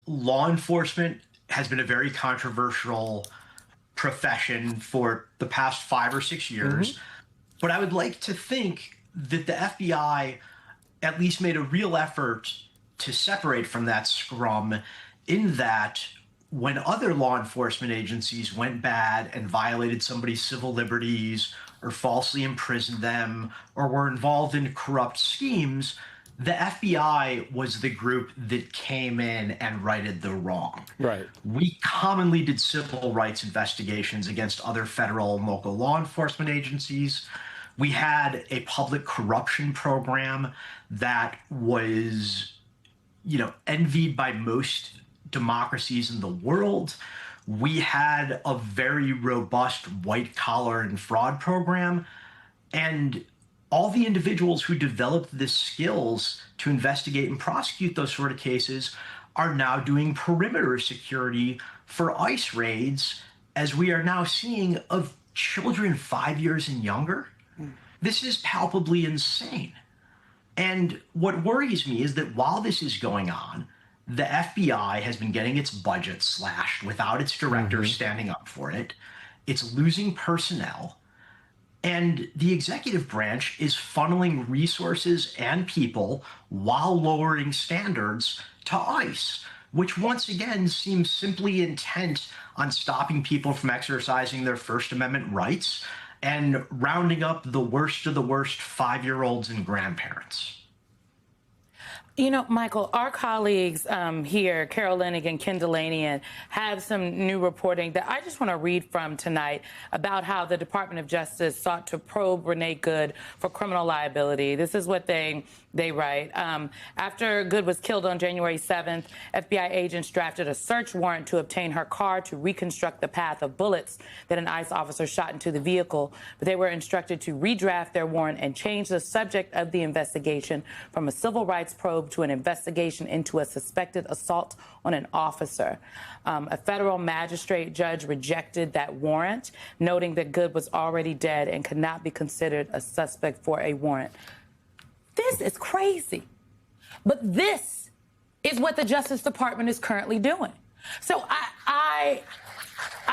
law enforcement has been a very controversial profession for the past 5 or 6 years. But I would like to think that the FBI at least made a real effort to separate from that scrum, in that when other law enforcement agencies went bad and violated somebody's civil liberties or falsely imprisoned them or were involved in corrupt schemes, the FBI was the group that came in and righted the wrong. Right. We commonly did civil rights investigations against other federal and local law enforcement agencies. We had a public corruption program that was, envied by most democracies in the world. We had a very robust white collar and fraud program. And all the individuals who developed the skills to investigate and prosecute those sort of cases are now doing perimeter security for ICE raids, as we are now seeing, of children 5 years and younger. This is palpably insane. And what worries me is that while this is going on, the FBI has been getting its budget slashed without its director standing up for it. It's losing personnel. And the executive branch is funneling resources and people while lowering standards to ICE, which once again seems simply intent on stopping people from exercising their First Amendment rights and rounding up the worst of the worst 5-year-olds and grandparents. Michael, our colleagues here, Carol Leonnig and Ken Dilanian, have some new reporting that I just want to read from tonight about how the Department of Justice sought to probe Renee Good for criminal liability. This is what they write. After Good was killed on January 7th, FBI agents drafted a search warrant to obtain her car to reconstruct the path of bullets that an ICE officer shot into the vehicle. But they were instructed to redraft their warrant and change the subject of the investigation from a civil rights probe to an investigation into a suspected assault on an officer. A federal magistrate judge rejected that warrant, noting that Good was already dead and could not be considered a suspect for a warrant. This is crazy. But this is what the Justice Department is currently doing. So I'm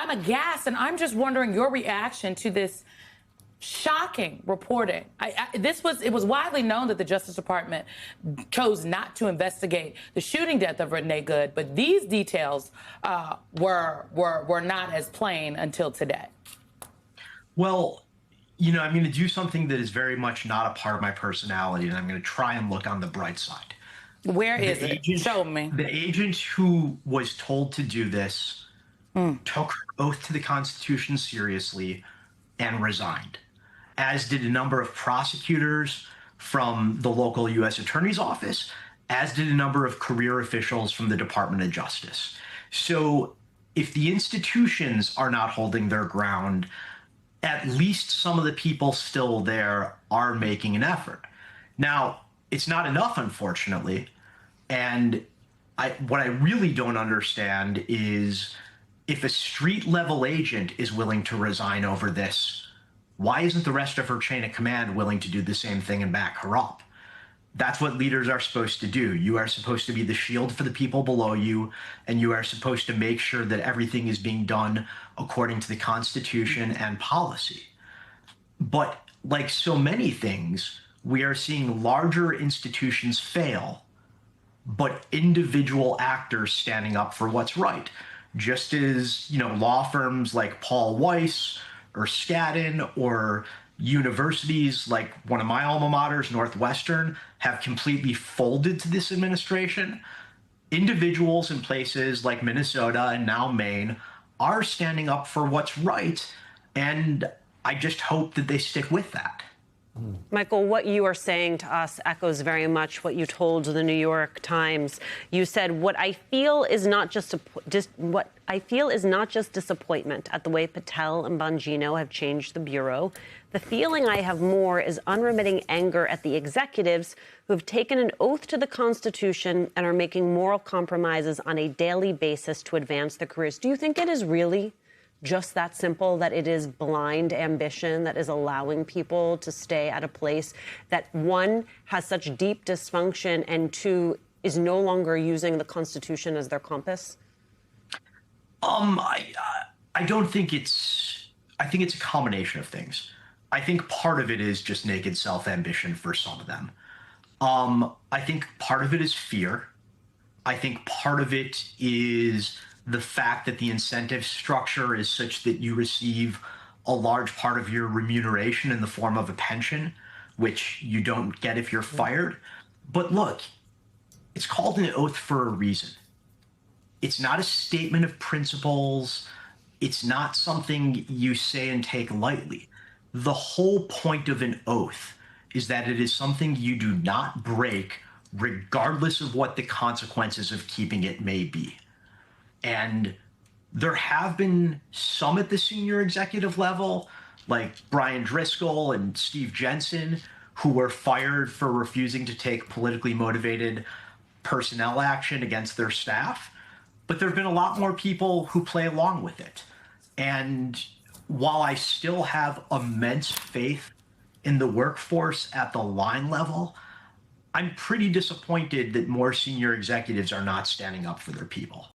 aghast, and I'm just wondering your reaction to this shocking reporting. It was widely known that the Justice Department chose not to investigate the shooting death of Renee Good, but these details were not as plain until today. Well, I'm going to do something that is very much not a part of my personality, and I'm going to try and look on the bright side. Where is it? Show me. The agent who was told to do this took her oath to the Constitution seriously and resigned, as did a number of prosecutors from the local U.S. Attorney's Office, as did a number of career officials from the Department of Justice. So if the institutions are not holding their ground, at least some of the people still there are making an effort. Now, it's not enough, unfortunately. And what I really don't understand is, if a street level agent is willing to resign over this, why isn't the rest of her chain of command willing to do the same thing and back her up? That's what leaders are supposed to do. You are supposed to be the shield for the people below you, and you are supposed to make sure that everything is being done according to the Constitution and policy. But like so many things, we are seeing larger institutions fail, but individual actors standing up for what's right. Just as, law firms like Paul Weiss or Skadden, or universities like one of my alma maters, Northwestern, have completely folded to this administration, individuals in places like Minnesota and now Maine are standing up for what's right, and I just hope that they stick with that. Michael, what you are saying to us echoes very much what you told the New York Times. You said, what I feel is not just disappointment at the way Patel and Bongino have changed the Bureau. The feeling I have more is unremitting anger at the executives who have taken an oath to the Constitution and are making moral compromises on a daily basis to advance their careers. Do you think it is really just that simple, that it is blind ambition that is allowing people to stay at a place that, one, has such deep dysfunction, and two, is no longer using the Constitution as their compass? I don't think I think it's a combination of things. I think part of it is just naked self-ambition for some of them. I think part of it is fear. I think part of it is the fact that the incentive structure is such that you receive a large part of your remuneration in the form of a pension, which you don't get if you're fired. But look, it's called an oath for a reason. It's not a statement of principles. It's not something you say and take lightly. The whole point of an oath is that it is something you do not break, regardless of what the consequences of keeping it may be. And there have been some at the senior executive level, like Brian Driscoll and Steve Jensen, who were fired for refusing to take politically motivated personnel action against their staff. But there have been a lot more people who play along with it. And while I still have immense faith in the workforce at the line level, I'm pretty disappointed that more senior executives are not standing up for their people.